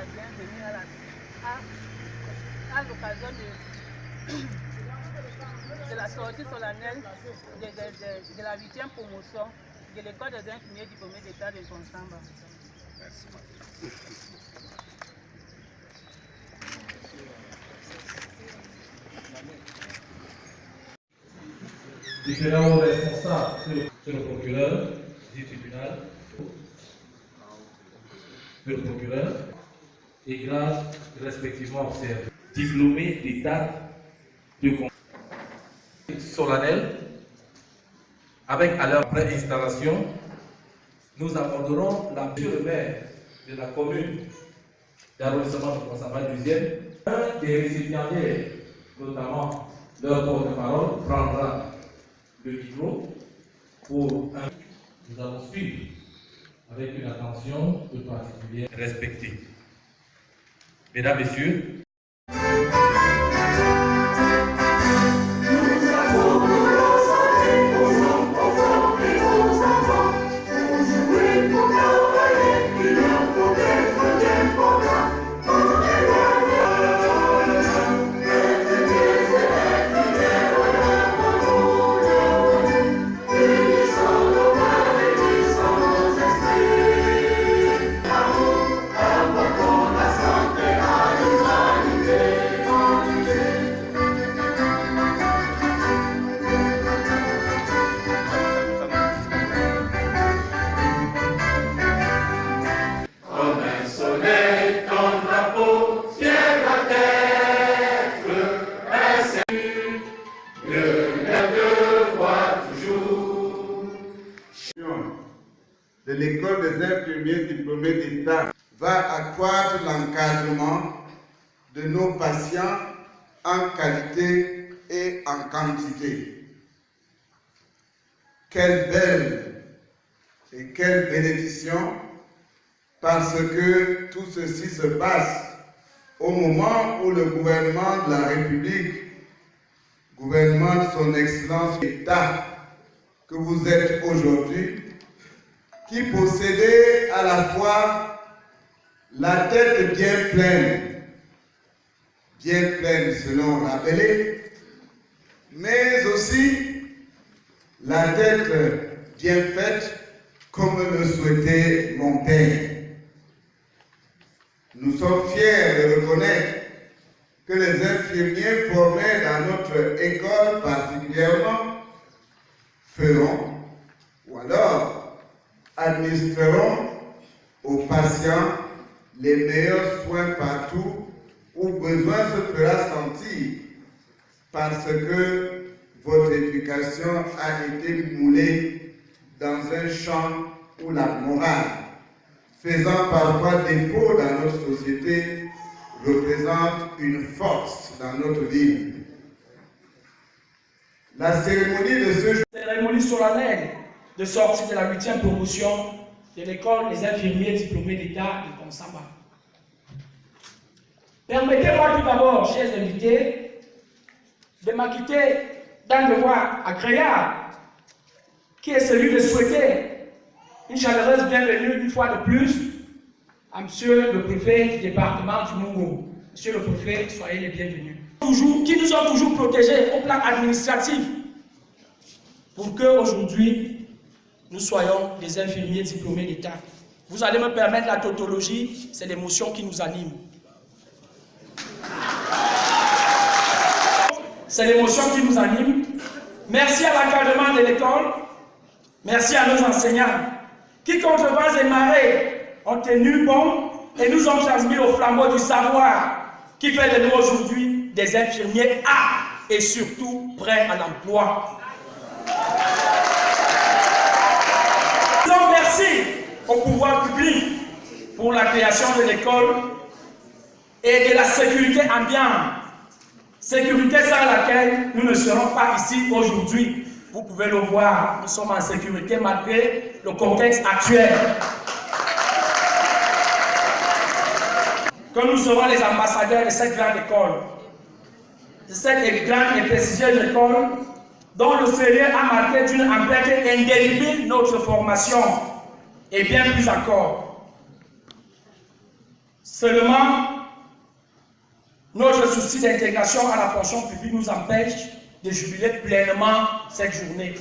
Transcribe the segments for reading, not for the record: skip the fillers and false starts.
la bienvenue à l'occasion de la sortie solennelle de la 8e promotion de l'école des infirmiers diplômés d'État de Konsamba. Merci. Différents responsables, c'est le procureur du tribunal, le procureur, et grâce respectivement au service diplômé d'État de solennel, avec à leur pré-installation, nous aborderons la mesure maire de la commune d'arrondissement de Konsamba 2e. Un des récipiendaires, notamment leur porte-parole, prendra le micro pour un. Nous allons suivre avec une attention de particulière respectée. Mesdames, Messieurs, de l'école des infirmiers diplômés d'État va accroître l'encadrement de nos patients en qualité et en quantité. Quelle belle et quelle bénédiction, parce que tout ceci se passe au moment où le gouvernement de la République, gouvernement de son Excellence l'État que vous êtes aujourd'hui, qui possédait à la fois la tête bien pleine selon Rabelais, mais aussi la tête bien faite comme le souhaitait Montaigne. Nous sommes fiers de reconnaître que les infirmiers formés dans notre école particulièrement feront, ou alors administreront aux patients les meilleurs soins partout où besoin se fera sentir, parce que votre éducation a été moulée dans un champ où la morale, faisant parfois défaut dans notre société, représente une force dans notre vie. La cérémonie de ce jour, cérémonie solennelle de sortie de la 8e promotion de l'école des infirmiers diplômés d'État de Konsamba. Permettez-moi tout d'abord, chers invités, de m'acquitter d'un devoir agréable, qui est celui de souhaiter une chaleureuse bienvenue une fois de plus à Monsieur le préfet du département du Mungo. Monsieur le préfet, soyez les bienvenus. Qui nous ont toujours protégés au plan administratif pour qu'aujourd'hui, nous soyons des infirmiers diplômés d'État. Vous allez me permettre la tautologie, c'est l'émotion qui nous anime. C'est l'émotion qui nous anime. Merci à l'encadrement de l'école, merci à nos enseignants, qui contre vents et marées ont tenu bon et nous ont transmis au flambeau du savoir, qui fait de nous aujourd'hui des infirmiers aptes et surtout prêts à l'emploi. Merci au pouvoir public pour la création de l'école et de la sécurité ambiante. Sécurité sans laquelle nous ne serons pas ici aujourd'hui. Vous pouvez le voir, nous sommes en sécurité malgré le contexte actuel. Que nous serons les ambassadeurs de cette grande école, de cette grande et prestigieuse école dont le sérieux a marqué d'une empreinte indélébile notre formation, et bien plus encore. Seulement, notre souci d'intégration à la fonction publique nous empêche de jubiler pleinement cette journée.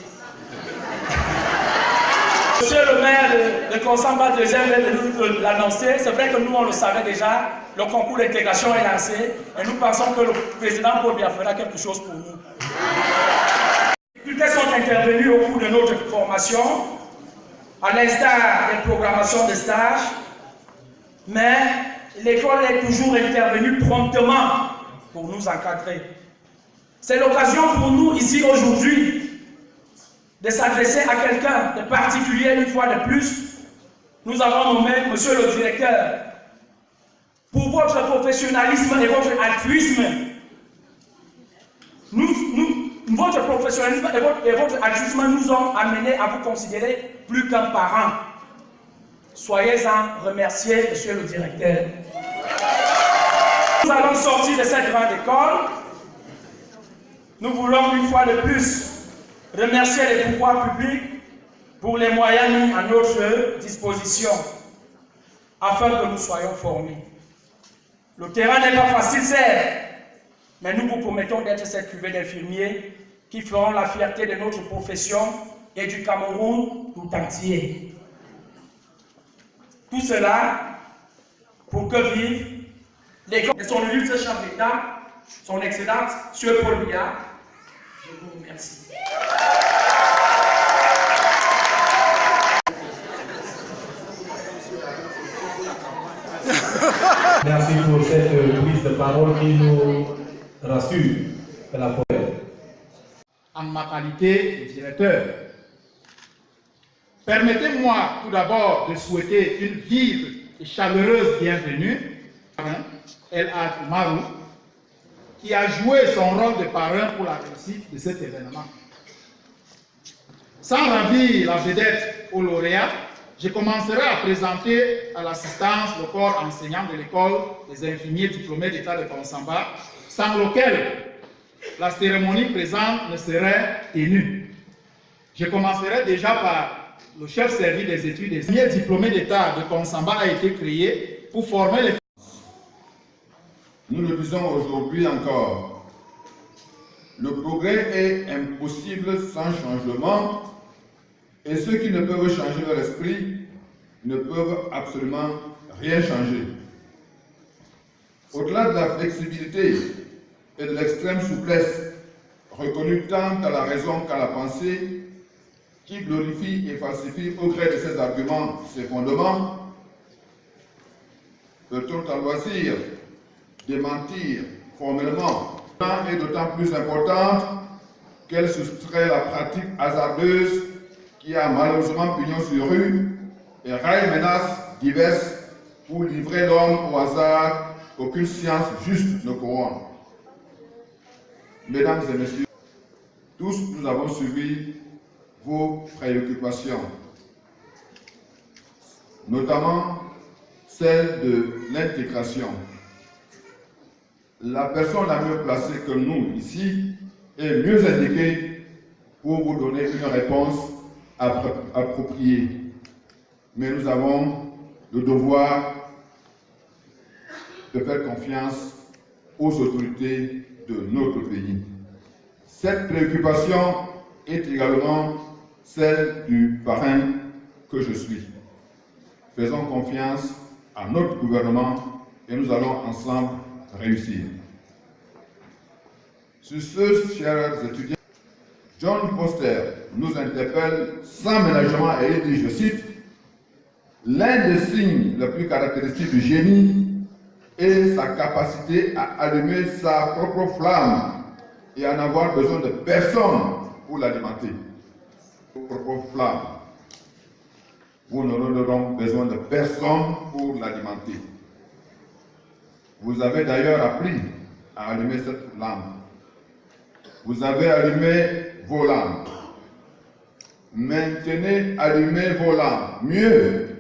Monsieur le maire de Konsamba vient de l'annoncer. C'est vrai que nous, on le savait déjà. Le concours d'intégration est lancé et nous pensons que le président Paul Biya fera quelque chose pour nous. Les difficultés sont intervenues au cours de notre formation, à l'instar des programmations de stage, mais l'école est toujours intervenue promptement pour nous encadrer. C'est l'occasion pour nous ici aujourd'hui de s'adresser à quelqu'un de particulier une fois de plus. Nous avons nommé Monsieur le Directeur. Pour votre professionnalisme et votre altruisme, votre professionnalisme et votre altruisme nous ont amenés à vous considérer plus qu'un parent. Soyez-en remerciés, Monsieur le Directeur. Nous allons sortir de cette grande école. Nous voulons une fois de plus remercier les pouvoirs publics pour les moyens mis à notre disposition afin que nous soyons formés. Le terrain n'est pas facile, certes, mais nous vous promettons d'être cette cuvée d'infirmiers qui feront la fierté de notre profession et du Cameroun tout entier. Tout cela pour que vive l'école de son illustre chef d'État, son Excellence, M. Paul Biya. Je vous remercie. Merci pour cette prise de parole qui nous rassure de la forêt. En ma qualité de directeur, permettez-moi tout d'abord de souhaiter une vive et chaleureuse bienvenue à El Hadj Marou, qui a joué son rôle de parrain pour la réussite de cet événement. Sans ravir la vedette au lauréat, je commencerai à présenter à l'assistance le corps enseignant de l'école des infirmiers diplômés d'État de Konsamba, sans lequel la cérémonie présente ne serait tenue. Je commencerai déjà par le chef service des études des infirmiers diplômés d'État de Konsamba a été créé pour former les... Nous le disons aujourd'hui encore, le progrès est impossible sans changement et ceux qui ne peuvent changer leur esprit ne peuvent absolument rien changer. Au-delà de la flexibilité et de l'extrême souplesse reconnue tant à la raison qu'à la pensée, qui glorifie et falsifie au gré de ses arguments, ses fondements, peut-on à loisir démentir formellement est d'autant plus importante qu'elle soustrait la pratique hasardeuse qui a malheureusement pignon sur rue et raille menaces diverses pour livrer l'homme au hasard qu'aucune science juste ne couronne. Mesdames et messieurs, tous nous avons suivi vos préoccupations, notamment celle de l'intégration. La personne la mieux placée que nous ici est mieux indiquée pour vous donner une réponse appropriée. Mais nous avons le devoir de faire confiance aux autorités de notre pays. Cette préoccupation est également celle du parrain que je suis. Faisons confiance à notre gouvernement et nous allons ensemble réussir. Sur ce, chers étudiants, John Foster nous interpelle sans ménagement et il dit, je cite, « L'un des signes les plus caractéristiques du génie est sa capacité à allumer sa propre flamme et à n'avoir besoin de personne pour l'alimenter. » Propre flamme. Vous n'aurez donc besoin de personne pour l'alimenter. Vous avez d'ailleurs appris à allumer cette flamme. Vous avez allumé vos lampes. Maintenez allumées vos lampes. Mieux,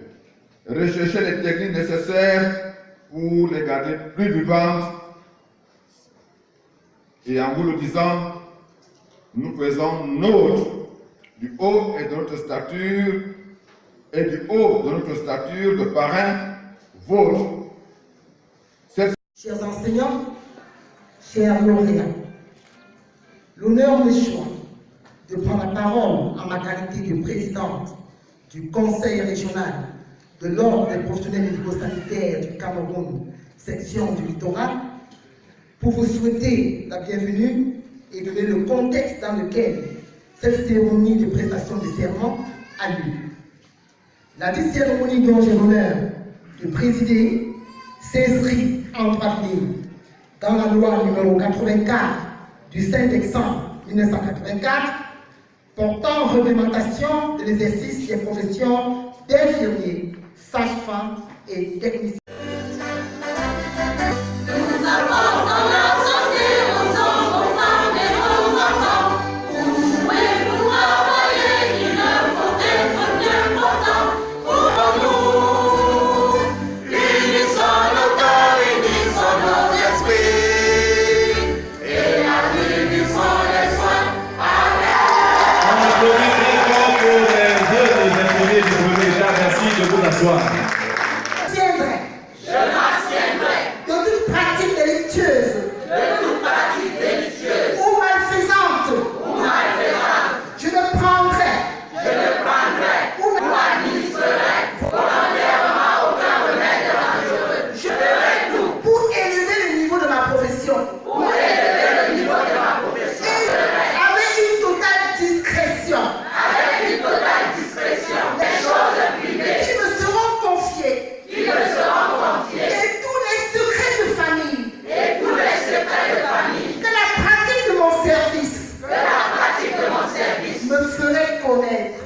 recherchez les techniques nécessaires pour les garder plus vivantes. Et en vous le disant, nous faisons nôtre du haut et de notre stature et du haut de notre stature de parrain vôtre Chers enseignants, chers lauréats, l'honneur me choisit de prendre la parole en ma qualité de présidente du Conseil régional de l'Ordre des professionnels médico-sanitaires du Cameroun, section du littoral, pour vous souhaiter la bienvenue et donner le contexte dans lequel cette cérémonie de prestation de serment a lieu. La dite cérémonie dont j'ai l'honneur de présider s'inscrit en droite ligne dans la loi numéro 84 du 5 décembre 1984 portant réglementation de l'exercice des professions d'infirmiers, sages-femmes et techniciens. Je m'abstiendrai de toute pratique délictueuse ou malfaisante. Je ne prendrai ou n'administrerai volontairement aucun remède dangereux. Je ferai tout pour élever le niveau de ma profession. Avec une totale discrétion. Les choses privées qui me seront confiées. Et tous les secrets de famille. Que la pratique de mon service. Me ferait connaître.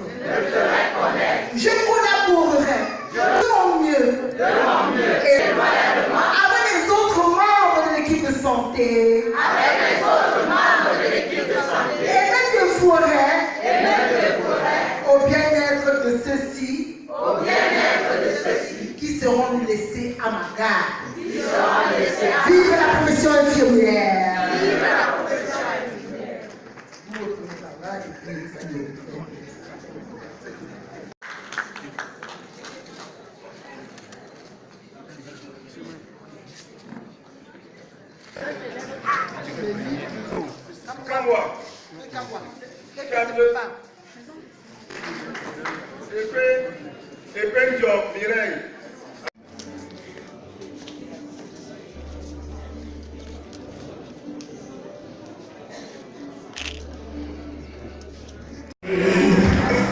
Je collaborerai de mon mieux. Et avec les autres membres de l'équipe de santé. Et m'interférerai au bien-être de ceux-ci. Qui seront laissés à ma garde. Vive la profession infirmière.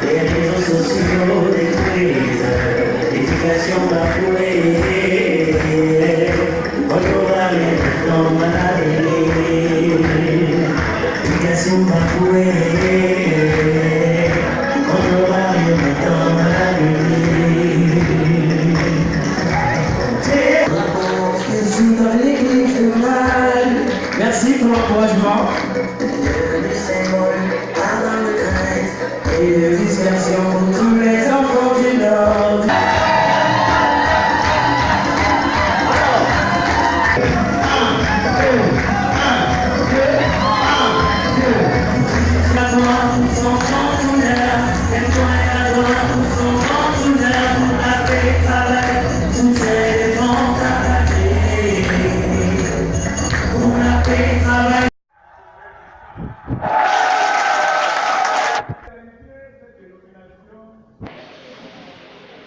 Les réseaux sociaux détruisent l'éducation bafouée. Votre mari est dans ma vie. L'éducation bafouée. Votre mari est dans ma vie. Merci pour l'encouragement. Et de discrétion pour tous les enfants du Nord.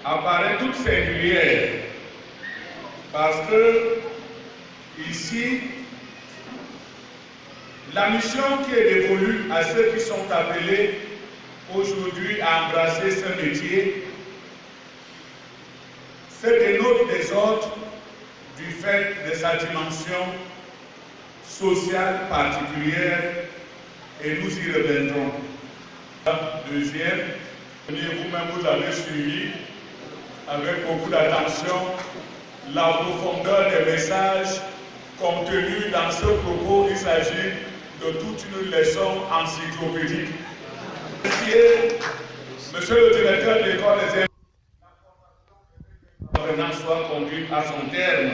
Apparaît toute singulière parce que ici la mission qui est dévolue à ceux qui sont appelés aujourd'hui à embrasser ce métier, c'est dénote des autres du fait de sa dimension sociale particulière et nous y reviendrons. Deuxième, vous-même vous avez suivi avec beaucoup d'attention la profondeur des messages contenus dans ce propos. Il s'agit de toute une leçon encyclopédique. Monsieur le directeur de l'école des infirmiers, soit conduite à son terme.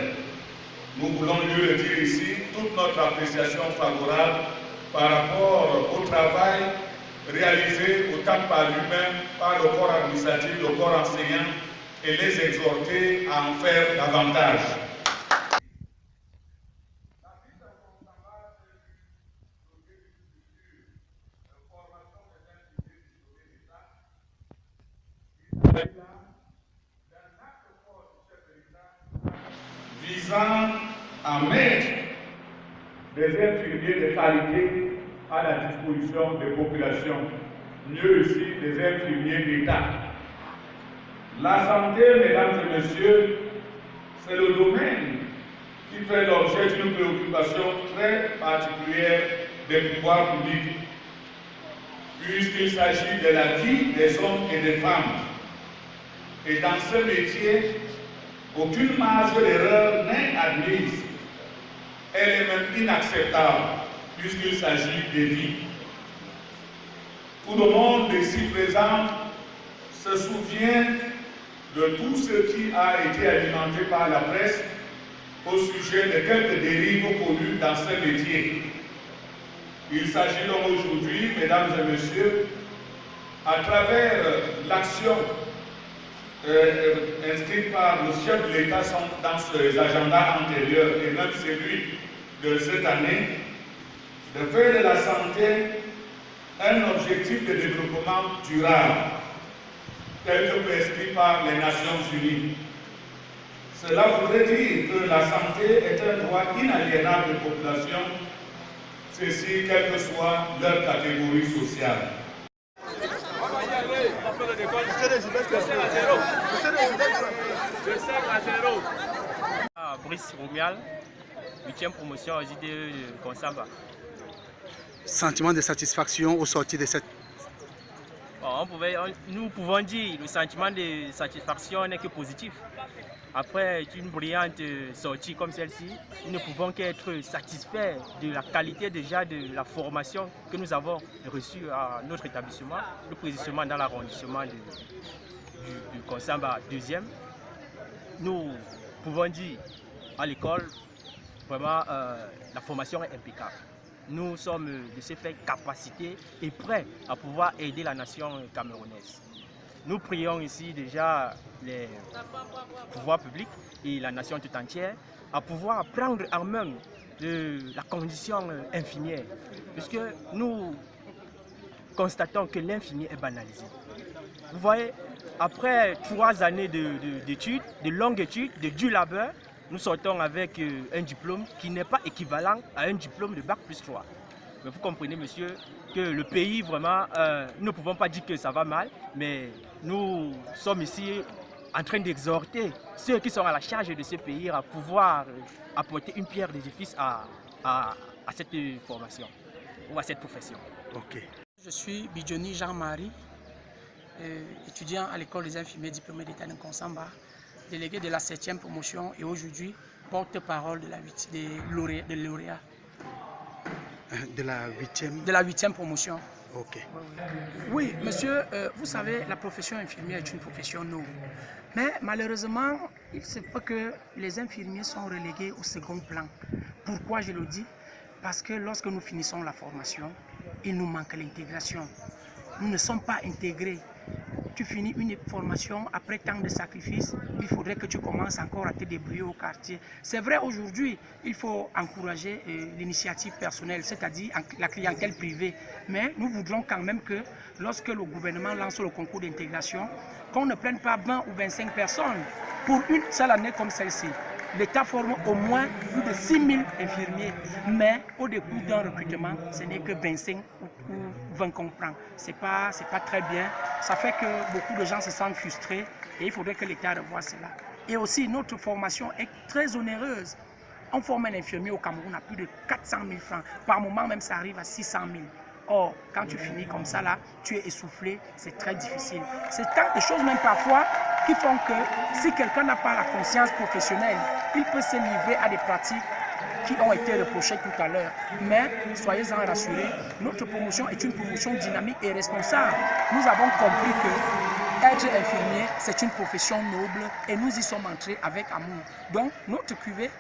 Nous voulons lui le dire ici, toute notre appréciation favorable par rapport au travail réalisé autant par lui-même, par le corps administratif, le corps enseignant, et les exhorter à en faire davantage. visant à mettre des infirmiers de qualité à la disposition des populations, mieux aussi des infirmiers d'État. La santé, mesdames et messieurs, c'est le domaine qui fait l'objet d'une préoccupation très particulière des pouvoirs publics, puisqu'il s'agit de la vie des hommes et des femmes. Et dans ce métier, aucune marge d'erreur n'est admise. Elle est même inacceptable, puisqu'il s'agit de vie. Tout le monde ici présent se souvient de tout ce qui a été alimenté par la presse au sujet de quelques dérives connues dans ce métier. Il s'agit donc aujourd'hui, mesdames et messieurs, à travers l'action inscrite par le chef de l'État dans ses agendas antérieurs et même celui de cette année, de faire de la santé un objectif de développement durable, tel que prescrit par les Nations Unies. Cela voudrait dire que la santé est un droit inaliénable des populations, ceci quelle que soit leur catégorie sociale. Brice Romial, 8e promotion aux idées de Consamba. Sentiment de satisfaction au sortir de cette... Bon, nous pouvons dire que le sentiment de satisfaction n'est que positif. Après une brillante sortie comme celle-ci, nous ne pouvons qu'être satisfaits de la qualité déjà de la formation que nous avons reçue à notre établissement, le précisément dans l'arrondissement du Consamba 2e. Nous pouvons dire à l'école, vraiment, la formation est impeccable. Nous sommes de ce fait capacités et prêts à pouvoir aider la nation camerounaise. Nous prions ici déjà les pouvoirs publics et la nation tout entière à pouvoir prendre en main la condition infirmière, puisque nous constatons que l'infirmier est banalisé. Vous voyez, après 3 années d'études, de longues études, de dur labeur, nous sortons avec un diplôme qui n'est pas équivalent à un diplôme de Bac plus 3. Mais vous comprenez, monsieur, que le pays, vraiment, nous ne pouvons pas dire que ça va mal, mais nous sommes ici en train d'exhorter ceux qui sont à la charge de ce pays à pouvoir apporter une pierre d'édifice à cette formation ou à cette profession. Ok. Je suis Bidjoni Jean-Marie, étudiant à l'école des infirmiers diplômés d'État de Consamba, délégué de la 7e promotion et aujourd'hui porte-parole des lauréats. De la 8e? De la 8e promotion. Ok. Oui, monsieur, vous savez, la profession infirmière est une profession noble. Mais malheureusement, il se peut que les infirmiers sont relégués au second plan. Pourquoi je le dis? Parce que lorsque nous finissons la formation, il nous manque l'intégration. Nous ne sommes pas intégrés. Tu finis une formation, après tant de sacrifices, il faudrait que tu commences encore à te débrouiller au quartier. C'est vrai, aujourd'hui, il faut encourager l'initiative personnelle, c'est-à-dire la clientèle privée. Mais nous voudrons quand même que lorsque le gouvernement lance le concours d'intégration, qu'on ne prenne pas 20 ou 25 personnes pour une seule année comme celle-ci. L'État forme au moins plus de 6 000 infirmiers, mais au début d'un recrutement, ce n'est que 25 ou 20 qu'on prend. Ce n'est pas très bien. Ça fait que beaucoup de gens se sentent frustrés et il faudrait que l'État revoie cela. Et aussi, notre formation est très onéreuse. On forme un infirmier au Cameroun à plus de 400 000 francs. Par moment, même, ça arrive à 600 000. Or, quand tu finis comme ça, là, tu es essoufflé, c'est très difficile. C'est tant de choses, même parfois, qui font que si quelqu'un n'a pas la conscience professionnelle, il peut se livrer à des pratiques qui ont été reprochées tout à l'heure. Mais, soyez-en rassurés, notre promotion est une promotion dynamique et responsable. Nous avons compris que être infirmier, c'est une profession noble et nous y sommes entrés avec amour. Donc, notre cuvée,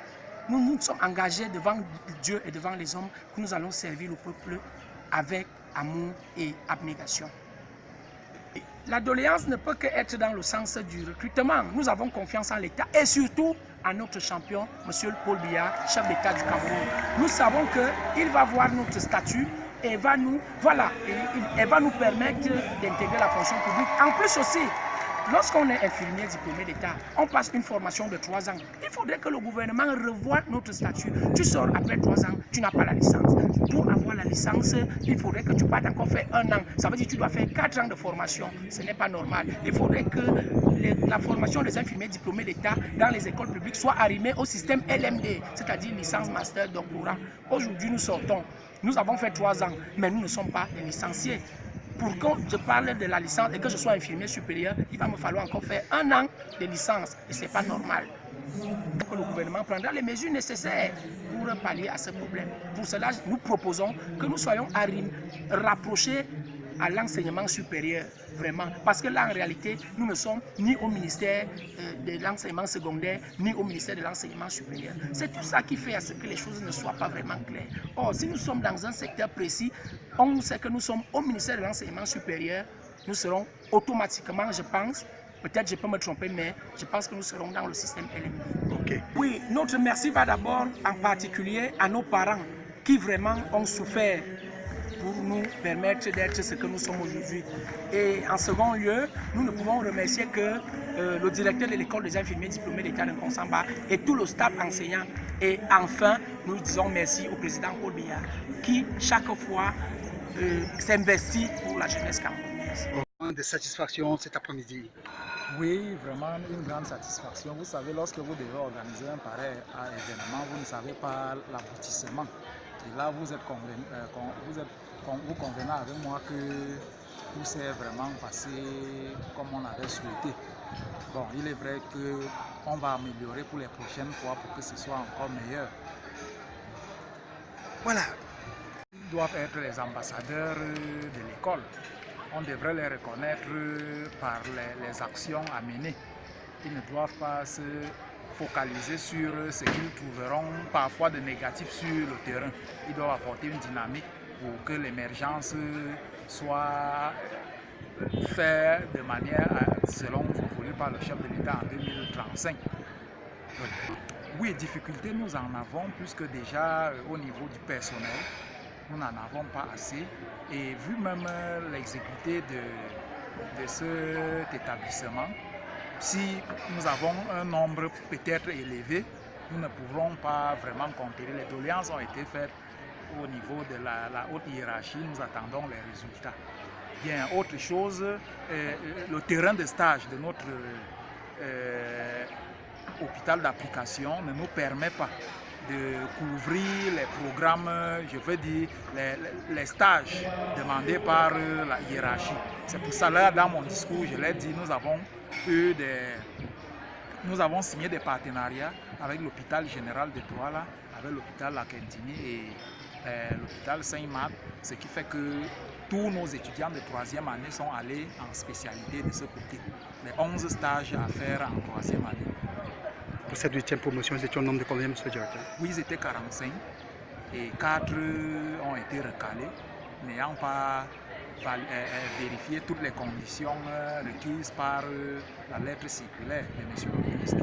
nous nous sommes engagés devant Dieu et devant les hommes que nous allons servir le peuple avec amour et abnégation. La doléance ne peut qu'être dans le sens du recrutement. Nous avons confiance en l'État et surtout en notre champion, M. Paul Biya, chef d'État du Cameroun. Nous savons qu'il va voir notre statut et va nous permettre d'intégrer la fonction publique. En plus aussi, Lorsqu'on est infirmier diplômé d'État, on passe une formation de 3 ans. Il faudrait que le gouvernement revoie notre statut. Tu sors après 3 ans, tu n'as pas la licence. Pour avoir la licence, il faudrait que tu partes encore faire 1 an. Ça veut dire que tu dois faire 4 ans de formation. Ce n'est pas normal. Il faudrait que la formation des infirmiers diplômés d'État dans les écoles publiques soit arrimée au système LMD, c'est-à-dire licence, master, doctorat. Aujourd'hui, nous sortons. Nous avons fait 3 ans, mais nous ne sommes pas des licenciés. Pour que je parle de la licence et que je sois infirmier supérieur, il va me falloir encore faire 1 an de licence. Et ce n'est pas normal. Que le gouvernement prendra les mesures nécessaires pour pallier à ce problème. Pour cela, nous proposons que nous soyons rapprochés à l'enseignement supérieur, vraiment. Parce que là, en réalité, nous ne sommes ni au ministère de l'enseignement secondaire, ni au ministère de l'enseignement supérieur. C'est tout ça qui fait à ce que les choses ne soient pas vraiment claires. Or, si nous sommes dans un secteur précis, on sait que nous sommes au ministère de l'enseignement supérieur, nous serons automatiquement, je pense, peut-être je peux me tromper, mais je pense que nous serons dans le système LMD. Okay. Oui, notre merci va d'abord en particulier à nos parents qui vraiment ont souffert pour nous permettre d'être ce que nous sommes aujourd'hui. Et en second lieu, nous ne pouvons remercier que le directeur de l'école des infirmiers diplômés d'État de Konsamba et tout le staff enseignant. Et enfin, nous disons merci au président Paul Biya qui, chaque fois, s'investit pour la jeunesse camerounaise. De satisfaction cet après-midi. Oui, vraiment une grande satisfaction. Vous savez, lorsque vous devez organiser un pareil événement, vous ne savez pas l'aboutissement. Et là, vous convenez avec moi que tout s'est vraiment passé comme on avait souhaité. Bon, il est vrai qu'on va améliorer pour les prochaines fois pour que ce soit encore meilleur. Voilà. Ils doivent être les ambassadeurs de l'école. On devrait les reconnaître par les actions à mener. Ils ne doivent pas se focaliser sur ce qu'ils trouveront parfois de négatif sur le terrain. Ils doivent apporter une dynamique pour que l'émergence soit faite de manière selon voulu par le chef de l'État en 2035. Oui, difficultés nous en avons puisque déjà au niveau du personnel, nous n'en avons pas assez. Et vu même l'exécuté de cet établissement, si nous avons un nombre peut-être élevé, nous ne pourrons pas vraiment conquérir. Les doléances ont été faites au niveau de la haute hiérarchie, nous attendons les résultats. Bien, autre chose, le terrain de stage de notre hôpital d'application ne nous permet pas de couvrir les programmes, je veux dire, les stages demandés par la hiérarchie. C'est pour ça, là, dans mon discours, je l'ai dit, nous avons signé des partenariats avec l'hôpital général de Douala, avec l'hôpital Lakentini et l'hôpital Saint-Marc, ce qui fait que tous nos étudiants de 3e année sont allés en spécialité de ce côté. Les 11 stages à faire en 3e année. Pour cette 8e promotion, ils étaient au nombre de combien, M. Directeur? Oui, ils étaient 45 et 4 ont été recalés, n'ayant pas vérifié toutes les conditions requises par la lettre circulaire de M. le ministre.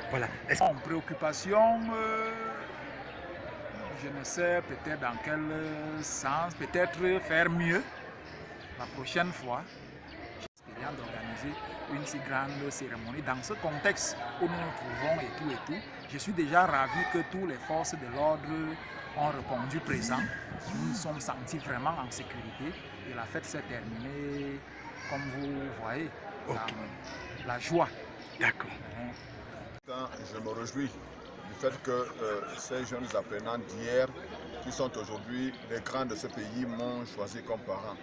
Voilà. En préoccupation, je ne sais peut-être dans quel sens, peut-être faire mieux la prochaine fois. J'espère d'organiser une si grande cérémonie dans ce contexte où nous nous trouvons et tout. Je suis déjà ravi que toutes les forces de l'ordre ont répondu présent. Nous nous sommes sentis vraiment en sécurité et la fête s'est terminée, comme vous voyez, dans la joie. D'accord. Je me réjouis du fait que ces jeunes apprenants d'hier, qui sont aujourd'hui les grands de ce pays, m'ont choisi comme parent.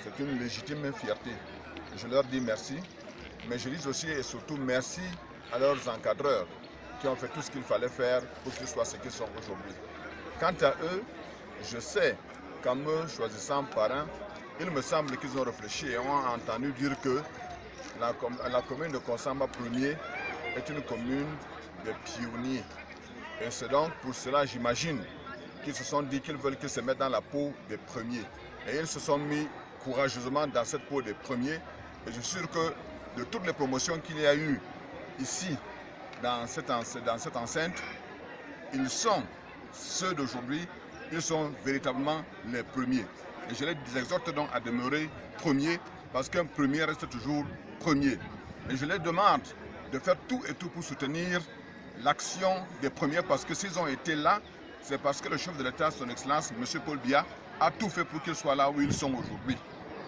C'est une légitime fierté. Je leur dis merci, mais je dis aussi et surtout merci à leurs encadreurs qui ont fait tout ce qu'il fallait faire pour qu'ils soient ce qu'ils sont aujourd'hui. Quant à eux, je sais qu'en me choisissant parrain, il me semble qu'ils ont réfléchi et ont entendu dire que la commune de Konsamba 1er est une commune de pionniers. Et c'est donc pour cela, j'imagine, qu'ils se sont dit qu'ils veulent qu'ils se mettent dans la peau des premiers. Et ils se sont mis courageusement dans cette peau des premiers. Et je suis sûr que de toutes les promotions qu'il y a eu ici, dans cette enceinte, ils sont ceux d'aujourd'hui, ils sont véritablement les premiers. Et je les exhorte donc à demeurer premiers parce qu'un premier reste toujours premier. Et je les demande de faire tout et tout pour soutenir l'action des premiers, parce que s'ils ont été là, c'est parce que le chef de l'État, son Excellence, M. Paul Biya, a tout fait pour qu'ils soient là où ils sont aujourd'hui.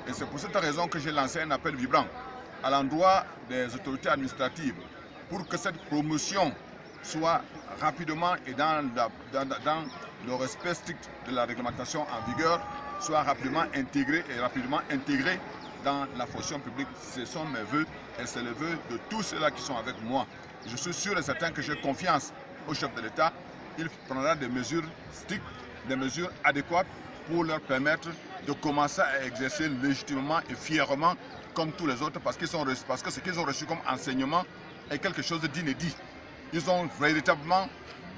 Et c'est pour cette raison que j'ai lancé un appel vibrant à l'endroit des autorités administratives pour que cette promotion soit rapidement et dans le respect strict de la réglementation en vigueur, soit rapidement intégrée dans la fonction publique. Ce sont mes voeux et c'est le vœu de tous ceux-là qui sont avec moi. Je suis sûr et certain que j'ai confiance au chef de l'État. Il prendra des mesures strictes, des mesures adéquates pour leur permettre de commencer à exercer légitimement et fièrement comme tous les autres, parce que ce qu'ils ont reçu comme enseignement est quelque chose d'inédit. Ils ont véritablement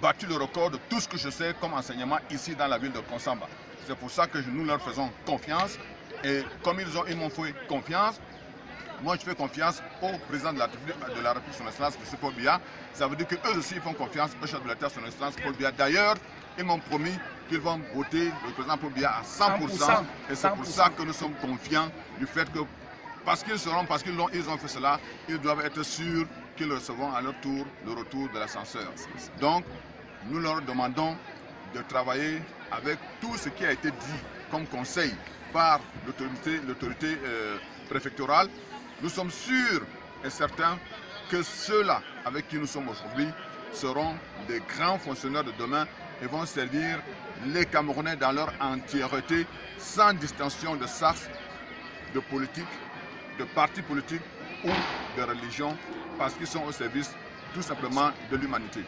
battu le record de tout ce que je sais comme enseignement ici dans la ville de Konsamba. C'est pour ça que nous leur faisons confiance. Et comme ils m'ont fait confiance, moi je fais confiance au président de la République, son Excellence, M. Paul Biya. Ça veut dire qu'eux aussi ils font confiance au chef de l'État, son Excellence Paul Biya. D'ailleurs, ils m'ont promis qu'ils vont voter le président Paul Biya à 100%. Et c'est pour ça que nous sommes confiants du fait que, parce qu'ils ont fait cela, ils doivent être sûrs qu'ils recevront à leur tour le retour de l'ascenseur. Donc, nous leur demandons de travailler avec tout ce qui a été dit comme conseil par l'autorité préfectorale. Nous sommes sûrs et certains que ceux-là avec qui nous sommes aujourd'hui seront des grands fonctionnaires de demain et vont servir les Camerounais dans leur entièreté, sans distinction de sexe, de politique, de parti politique ou de religion, parce qu'ils sont au service tout simplement de l'humanité.